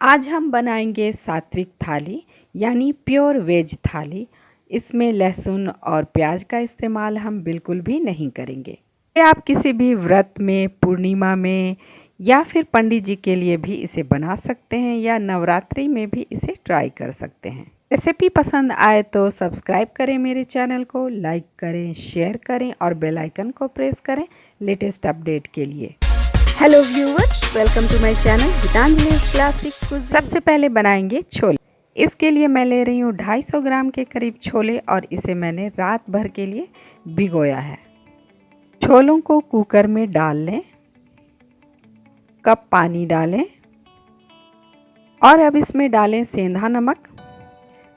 आज हम बनाएंगे सात्विक थाली यानी प्योर वेज थाली। इसमें लहसुन और प्याज का इस्तेमाल हम बिल्कुल भी नहीं करेंगे। आप किसी भी व्रत में, पूर्णिमा में या फिर पंडित जी के लिए भी इसे बना सकते हैं या नवरात्रि में भी इसे ट्राई कर सकते हैं। रेसिपी पसंद आए तो सब्सक्राइब करें मेरे चैनल को, लाइक करें, शेयर करें और बेल आइकन को प्रेस करें लेटेस्ट अपडेट के लिए। Hello viewers, welcome to my channel Geetanjali classic cuisine. सबसे पहले बनाएंगे छोले। इसके लिए मैं ले रही हूँ 250 ग्राम के करीब छोले और इसे मैंने रात भर के लिए भिगोया है। छोलों को कुकर में डाल लें, कप पानी डालें और अब इसमें डालें सेंधा नमक।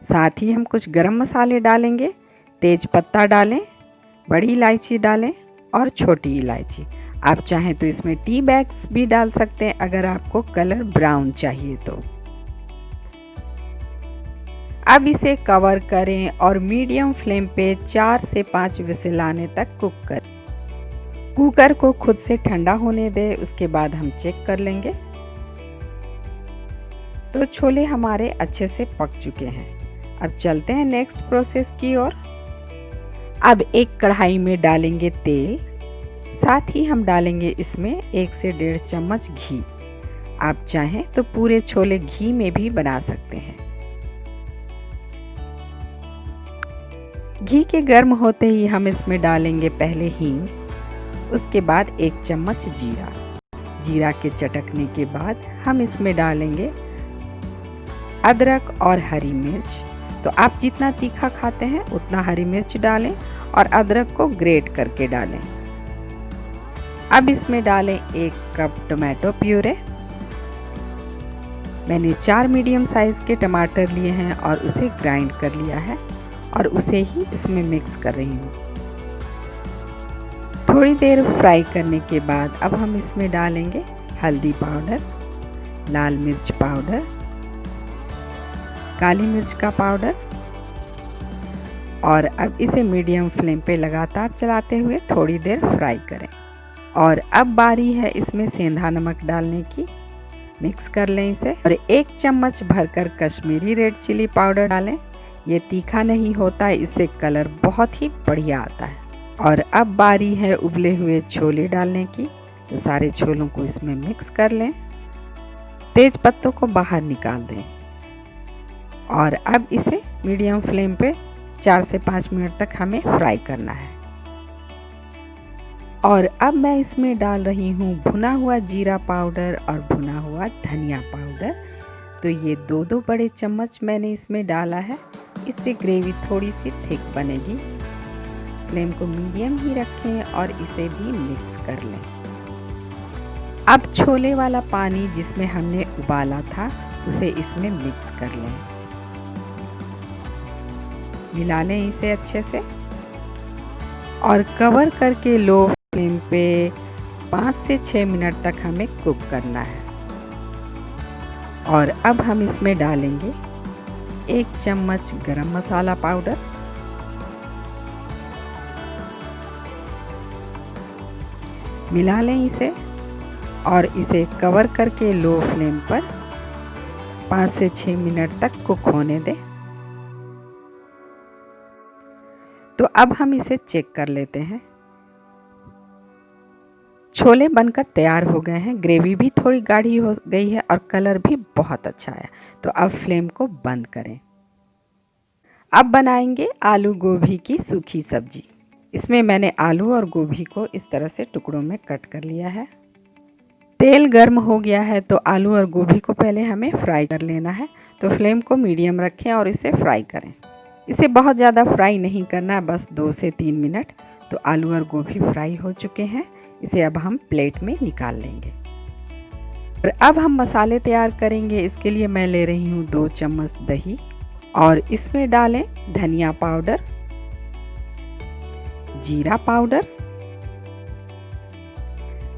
साथ ही हम कुछ गरम मसाले डालेंगे, तेज पत्ता डालें, बड़ी इलायची डालें और छोटी इलायची। आप चाहें तो इसमें टी बैग्स भी डाल सकते हैं अगर आपको कलर ब्राउन चाहिए तो। अब इसे कवर करें और मीडियम फ्लेम पे 4 से 5 विसिल आने तक कुक करें। कुकर को खुद से ठंडा होने दें, उसके बाद हम चेक कर लेंगे। तो छोले हमारे अच्छे से पक चुके हैं। अब चलते हैं नेक्स्ट प्रोसेस की ओर। अब एक कढ़ाई में डालेंगे तेल, साथ ही हम डालेंगे इसमें 1 से 1.5 चम्मच घी। आप चाहें तो पूरे छोले घी में भी बना सकते हैं। घी के गर्म होते ही हम इसमें डालेंगे पहले हींग, उसके बाद 1 चम्मच जीरा। जीरा के चटकने के बाद हम इसमें डालेंगे अदरक और हरी मिर्च। तो आप जितना तीखा खाते हैं उतना हरी मिर्च डालें और अदरक को ग्रेट करके डालें। अब इसमें डालें 1 कप टमाटो प्यूरे। मैंने 4 मीडियम साइज़ के टमाटर लिए हैं और उसे ग्राइंड कर लिया है और उसे ही इसमें मिक्स कर रही हूँ। थोड़ी देर फ्राई करने के बाद अब हम इसमें डालेंगे हल्दी पाउडर, लाल मिर्च पाउडर, काली मिर्च का पाउडर और अब इसे मीडियम फ्लेम पे लगातार चलाते हुए थोड़ी देर फ्राई करें। और अब बारी है इसमें सेंधा नमक डालने की। मिक्स कर लें इसे और 1 चम्मच भरकर कश्मीरी रेड चिली पाउडर डालें। ये तीखा नहीं होता है, इससे कलर बहुत ही बढ़िया आता है। और अब बारी है उबले हुए छोले डालने की। तो सारे छोलों को इसमें मिक्स कर लें, तेज पत्तों को बाहर निकाल दें और अब इसे मीडियम फ्लेम पे 4 से 5 मिनट तक हमें फ्राई करना है। और अब मैं इसमें डाल रही हूँ भुना हुआ जीरा पाउडर और भुना हुआ धनिया पाउडर। तो ये 2-2 बड़े चम्मच मैंने इसमें डाला है। इससे ग्रेवी थोड़ी सी थिक बनेगी। फ्लेम को मीडियम ही रखें और इसे भी मिक्स कर लें। अब छोले वाला पानी जिसमें हमने उबाला था उसे इसमें मिक्स कर लें। मिला लें इसे अच्छे से और कवर करके लो फ्लेम पे 5 से 6 मिनट तक हमें कुक करना है। और अब हम इसमें डालेंगे 1 चम्मच गरम मसाला पाउडर, मिला लें इसे और इसे कवर करके लो फ्लेम पर 5 से 6 मिनट तक कुक होने दें। तो अब हम इसे चेक कर लेते हैं। छोले बनकर तैयार हो गए हैं। ग्रेवी भी थोड़ी गाढ़ी हो गई है और कलर भी बहुत अच्छा है। तो अब फ्लेम को बंद करें। अब बनाएंगे आलू गोभी की सूखी सब्जी। इसमें मैंने आलू और गोभी को इस तरह से टुकड़ों में कट कर लिया है। तेल गर्म हो गया है तो आलू और गोभी को पहले हमें फ्राई कर लेना है। तो फ्लेम को मीडियम रखें और इसे फ्राई करें। इसे बहुत ज़्यादा फ्राई नहीं करना, बस 2 से 3 मिनट। तो आलू और गोभी फ्राई हो चुके हैं। इसे अब हम प्लेट में निकाल लेंगे। और अब हम मसाले तैयार करेंगे। इसके लिए मैं ले रही हूँ 2 चम्मच दही और इसमें डालें धनिया पाउडर, जीरा पाउडर,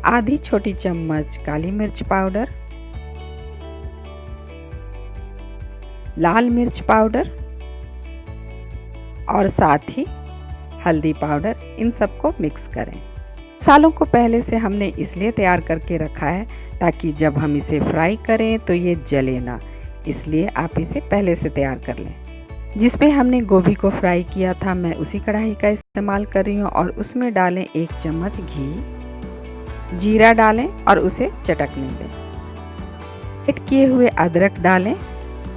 आधी छोटी चम्मच काली मिर्च पाउडर, लाल मिर्च पाउडर और साथ ही हल्दी पाउडर। इन सबको मिक्स करें। मसालों को पहले से हमने इसलिए तैयार करके रखा है ताकि जब हम इसे फ्राई करें तो ये जले ना, इसलिए आप इसे पहले से तैयार कर लें। जिसमें हमने गोभी को फ्राई किया था मैं उसी कढ़ाई का इस्तेमाल कर रही हूँ और उसमें डालें 1 चम्मच घी, जीरा डालें और उसे चटकने दें। ग्राइंड किए हुए अदरक डालें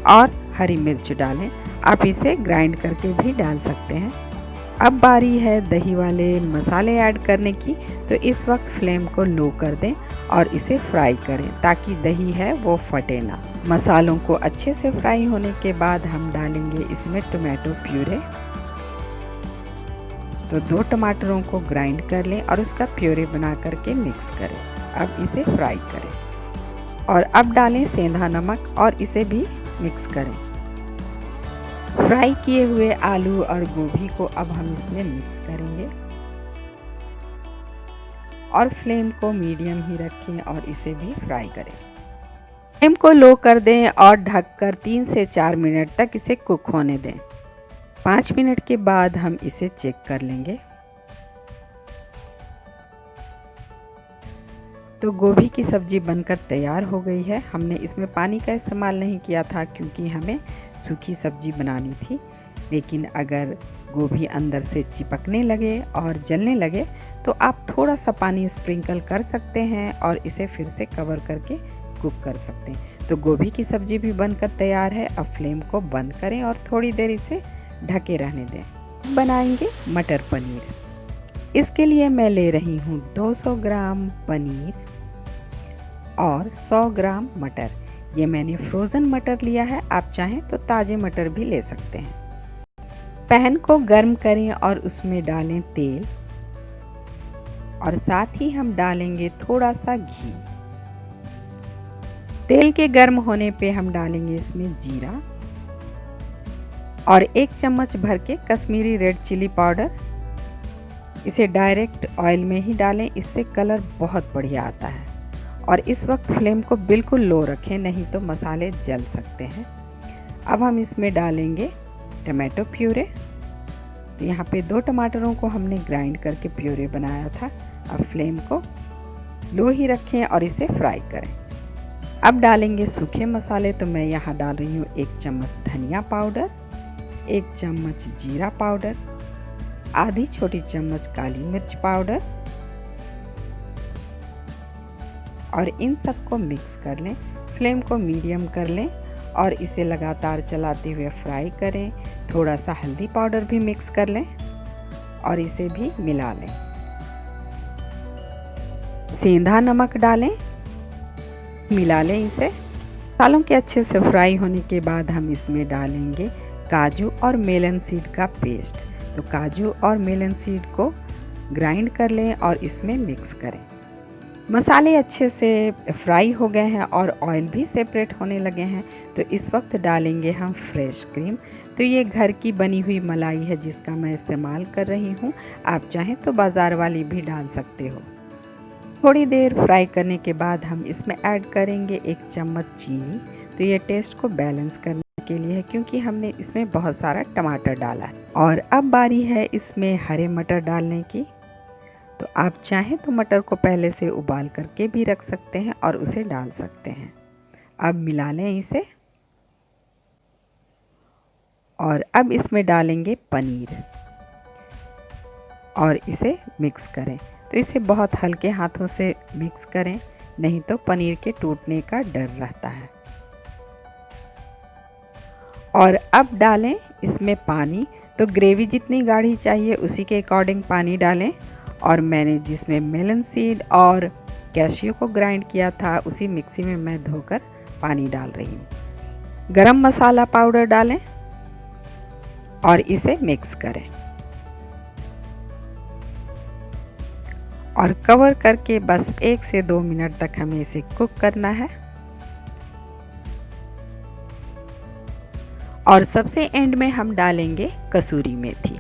और हरी मिर्च डालें। आप इसे ग्राइंड करके भी डाल सकते हैं। अब बारी है दही वाले मसाले ऐड करने की, तो इस वक्त फ्लेम को लो कर दें और इसे फ्राई करें ताकि दही है वो फटे ना। मसालों को अच्छे से फ्राई होने के बाद हम डालेंगे इसमें टोमेटो प्यूरे। तो 2 टमाटरों को ग्राइंड कर लें और उसका प्यूरे बना करके मिक्स करें। अब इसे फ्राई करें और अब डालें सेंधा नमक और इसे भी मिक्स करें। फ्राई किए हुए आलू और गोभी को अब हम इसमें मिक्स करेंगे और फ्लेम को मीडियम ही रखें और इसे भी फ्राई करें। फ्लेम को लो कर दें और ढककर 3 से 4 मिनट तक इसे कुक होने दें। 5 मिनट के बाद हम इसे चेक कर लेंगे। तो गोभी की सब्जी बनकर तैयार हो गई है। हमने इसमें पानी का इस्तेमाल नहीं किया था क्योंकि हमें सूखी सब्जी बनानी थी, लेकिन अगर गोभी अंदर से चिपकने लगे और जलने लगे तो आप थोड़ा सा पानी स्प्रिंकल कर सकते हैं और इसे फिर से कवर करके कुक कर सकते हैं। तो गोभी की सब्जी भी बनकर तैयार है। अब फ्लेम को बंद करें और थोड़ी देर इसे ढके रहने दें। बनाएंगे मटर पनीर। इसके लिए मैं ले रही हूँ 200 ग्राम पनीर और 100 ग्राम मटर। ये मैंने फ्रोज़न मटर लिया है, आप चाहें तो ताज़े मटर भी ले सकते हैं। पैन को गर्म करें और उसमें डालें तेल और साथ ही हम डालेंगे थोड़ा सा घी। तेल के गर्म होने पे हम डालेंगे इसमें जीरा और 1 चम्मच भर के कश्मीरी रेड चिली पाउडर। इसे डायरेक्ट ऑयल में ही डालें, इससे कलर बहुत बढ़िया आता है। और इस वक्त फ्लेम को बिल्कुल लो रखें, नहीं तो मसाले जल सकते हैं। अब हम इसमें डालेंगे टमाटो प्यूरे। तो यहाँ पे 2 टमाटरों को हमने ग्राइंड करके प्यूरे बनाया था। अब फ्लेम को लो ही रखें और इसे फ्राई करें। अब डालेंगे सूखे मसाले। तो मैं यहाँ डाल रही हूँ 1 चम्मच धनिया पाउडर, 1 चम्मच जीरा पाउडर, आधी छोटी चम्मच काली मिर्च पाउडर और इन सबको मिक्स कर लें। फ्लेम को मीडियम कर लें और इसे लगातार चलाते हुए फ्राई करें। थोड़ा सा हल्दी पाउडर भी मिक्स कर लें और इसे भी मिला लें। सेंधा नमक डालें, मिला लें इसे। मसालों के अच्छे से फ्राई होने के बाद हम इसमें डालेंगे काजू और मेलन सीड का पेस्ट। तो काजू और मेलन सीड को ग्राइंड कर लें और इसमें मिक्स करें। मसाले अच्छे से फ्राई हो गए हैं और ऑयल भी सेपरेट होने लगे हैं। तो इस वक्त डालेंगे हम फ्रेश क्रीम। तो ये घर की बनी हुई मलाई है जिसका मैं इस्तेमाल कर रही हूँ, आप चाहें तो बाज़ार वाली भी डाल सकते हो। थोड़ी देर फ्राई करने के बाद हम इसमें ऐड करेंगे 1 चम्मच चीनी। तो ये टेस्ट को बैलेंस करने के लिए है क्योंकि हमने इसमें बहुत सारा टमाटर डाला है। और अब बारी है इसमें हरे मटर डालने की। तो आप चाहें तो मटर को पहले से उबाल करके भी रख सकते हैं और उसे डाल सकते हैं। अब मिला लें इसे और अब इसमें डालेंगे पनीर और इसे मिक्स करें। तो इसे बहुत हल्के हाथों से मिक्स करें, नहीं तो पनीर के टूटने का डर रहता है। और अब डालें इसमें पानी। तो ग्रेवी जितनी गाढ़ी चाहिए उसी के अकॉर्डिंग पानी डालें। और मैंने जिसमें मेलन सीड और कैशियो को ग्राइंड किया था उसी मिक्सी में मैं धोकर पानी डाल रही हूँ। गरम मसाला पाउडर डालें और इसे मिक्स करें और कवर करके बस 1 से 2 मिनट तक हमें इसे कुक करना है। और सबसे एंड में हम डालेंगे कसूरी मेथी।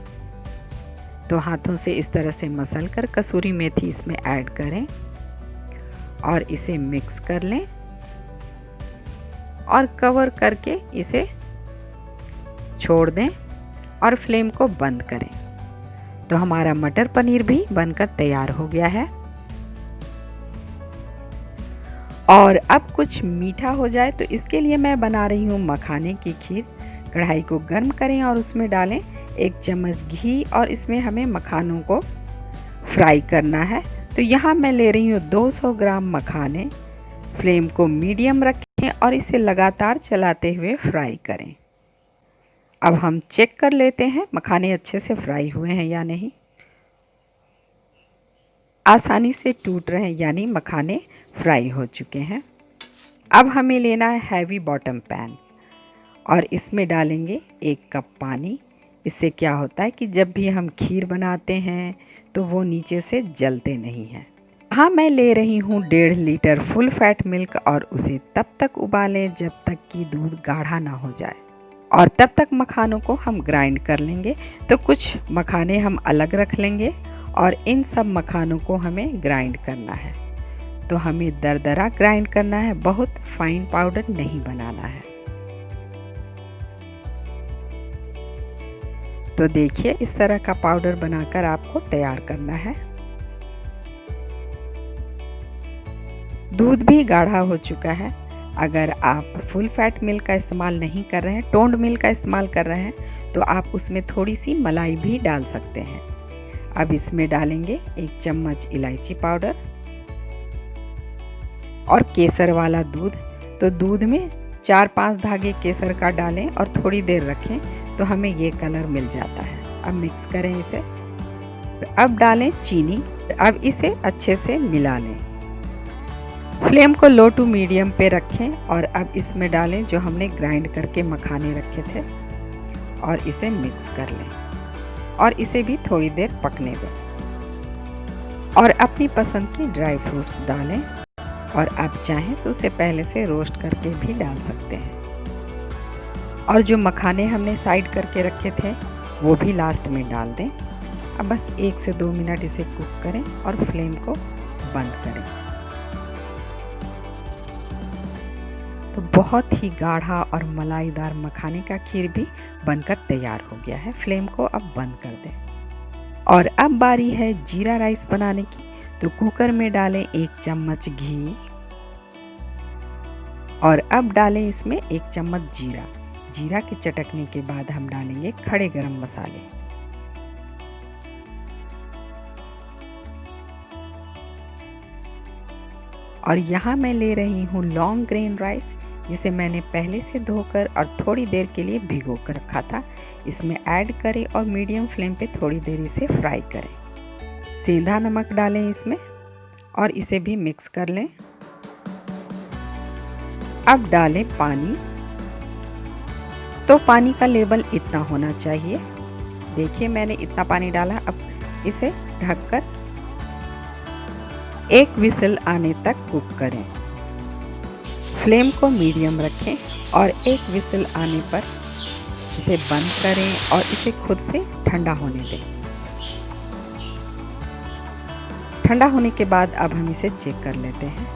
तो हाथों से इस तरह से मसल कर कसूरी मेथी इसमें ऐड करें और इसे मिक्स कर लें और कवर करके इसे छोड़ दें और फ्लेम को बंद करें। तो हमारा मटर पनीर भी बनकर तैयार हो गया है। और अब कुछ मीठा हो जाए तो इसके लिए मैं बना रही हूँ मखाने की खीर। कढ़ाई को गर्म करें और उसमें डालें 1 चम्मच घी और इसमें हमें मखानों को फ्राई करना है। तो यहाँ मैं ले रही हूँ 200 ग्राम मखाने। फ्लेम को मीडियम रखें और इसे लगातार चलाते हुए फ्राई करें। अब हम चेक कर लेते हैं मखाने अच्छे से फ्राई हुए हैं या नहीं। आसानी से टूट रहे हैं यानी मखाने फ्राई हो चुके हैं। अब हमें लेना है हैवी बॉटम पैन और इसमें डालेंगे 1 कप पानी। इससे क्या होता है कि जब भी हम खीर बनाते हैं तो वो नीचे से जलते नहीं हैं। हाँ, मैं ले रही हूँ 1.5 लीटर फुल फैट मिल्क और उसे तब तक उबालें जब तक कि दूध गाढ़ा ना हो जाए और तब तक मखानों को हम ग्राइंड कर लेंगे। तो कुछ मखाने हम अलग रख लेंगे और इन सब मखानों को हमें ग्राइंड करना है। तो हमें दरदरा ग्राइंड करना है, बहुत फाइन पाउडर नहीं बनाना है। तो देखिए इस तरह का पाउडर बनाकर आपको तैयार करना है। दूध भी गाढ़ा हो चुका है। अगर आप फुल फैट मिल्क का इस्तेमाल नहीं कर रहे हैं, टोन्ड मिल्क का इस्तेमाल कर रहे हैं, तो आप उसमें थोड़ी सी मलाई भी डाल सकते हैं। अब इसमें डालेंगे 1 चम्मच इलायची पाउडर और केसर वाला दूध। तो दूध में 4-5 धागे केसर का डालें और थोड़ी देर रखें तो हमें ये कलर मिल जाता है। अब मिक्स करें इसे। अब डालें चीनी। अब इसे अच्छे से मिला लें। फ्लेम को लो टू मीडियम पे रखें और अब इसमें डालें जो हमने ग्राइंड करके मखाने रखे थे और इसे मिक्स कर लें और इसे भी थोड़ी देर पकने दें। और अपनी पसंद की ड्राई फ्रूट्स डालें और आप चाहें तो उसे पहले से रोस्ट करके भी डाल सकते हैं। और जो मखाने हमने साइड करके रखे थे वो भी लास्ट में डाल दें। अब बस 1 से 2 मिनट इसे कुक करें और फ्लेम को बंद करें। तो बहुत ही गाढ़ा और मलाईदार मखाने का खीर भी बनकर तैयार हो गया है। फ्लेम को अब बंद कर दें। और अब बारी है जीरा राइस बनाने की। तो कुकर में डालें 1 चम्मच घी और अब डालें इसमें 1 चम्मच जीरा। जीरा के चटकने के बाद हम डालेंगे खड़े गरम मसाले। और यहाँ मैं ले रही हूँ लॉन्ग ग्रेन राइस, जिसे मैंने पहले से धोकर और थोड़ी देर के लिए भिगो कर रखा था। इसमें ऐड करें और मीडियम फ्लेम पे थोड़ी देर इसे फ्राई करें। सेंधा नमक डालें इसमें और इसे भी मिक्स कर लें। अब डालें पानी। तो पानी का लेवल इतना होना चाहिए। देखिए मैंने इतना पानी डाला। अब इसे ढककर 1 विसल आने तक कुक करें। फ्लेम को मीडियम रखें और 1 विसल आने पर इसे बंद करें और इसे खुद से ठंडा होने दें। ठंडा होने के बाद अब हम इसे चेक कर लेते हैं।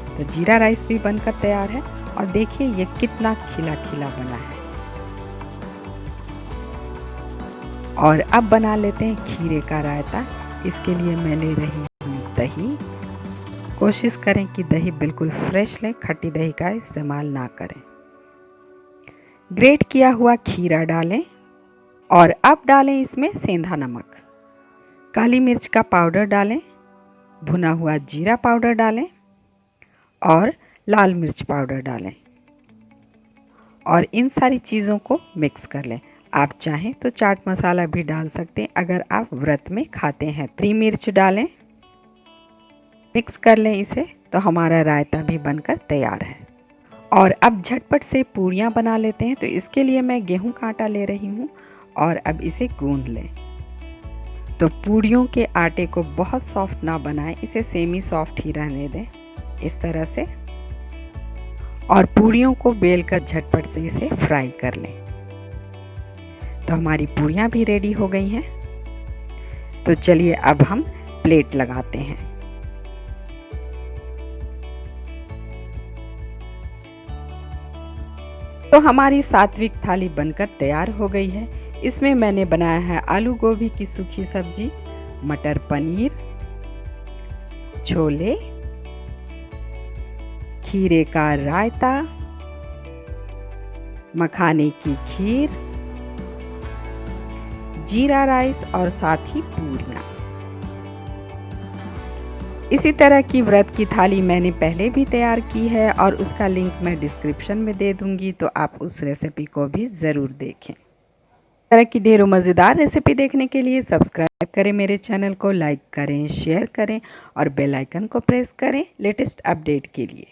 तो जीरा राइस भी बनकर तैयार है और देखिए ये कितना खिला खिला बना है। और अब बना लेते हैं खीरे का रायता। इसके लिए मैं ले रही हूँ दही। कोशिश करें कि दही बिल्कुल फ्रेश लें, खट्टी दही का इस्तेमाल ना करें। ग्रेट किया हुआ खीरा डालें और अब डालें इसमें सेंधा नमक, काली मिर्च का पाउडर डालें, भुना हुआ जीरा पाउडर डालें और लाल मिर्च पाउडर डालें और इन सारी चीज़ों को मिक्स कर लें। आप चाहें तो चाट मसाला भी डाल सकते हैं अगर आप व्रत में खाते हैं। 3 मिर्च डालें, मिक्स कर लें इसे। तो हमारा रायता भी बनकर तैयार है। और अब झटपट से पूरियाँ बना लेते हैं। तो इसके लिए मैं गेहूं का आटा ले रही हूँ और अब इसे गूंद लें। तो पूरियों के आटे को बहुत सॉफ्ट ना बनाएं, इसे सेमी सॉफ्ट ही रहने दें इस तरह से। और पूरियों को बेलकर झटपट से इसे फ्राई कर लें। तो हमारी पूरियाँ भी रेडी हो गई हैं। तो चलिए अब हम प्लेट लगाते हैं। तो हमारी सात्विक थाली बनकर तैयार हो गई है। इसमें मैंने बनाया है आलू गोभी की सूखी सब्जी, मटर पनीर, छोले, खीरे का रायता, मखाने की खीर, जीरा राइस और साथ ही पूरियाँ। इसी तरह की व्रत की थाली मैंने पहले भी तैयार की है और उसका लिंक मैं डिस्क्रिप्शन में दे दूंगी, तो आप उस रेसिपी को भी ज़रूर देखें। इस तरह की ढेरों मज़ेदार रेसिपी देखने के लिए सब्सक्राइब करें मेरे चैनल को, लाइक करें, शेयर करें और बेल आइकन को प्रेस करें लेटेस्ट अपडेट के लिए।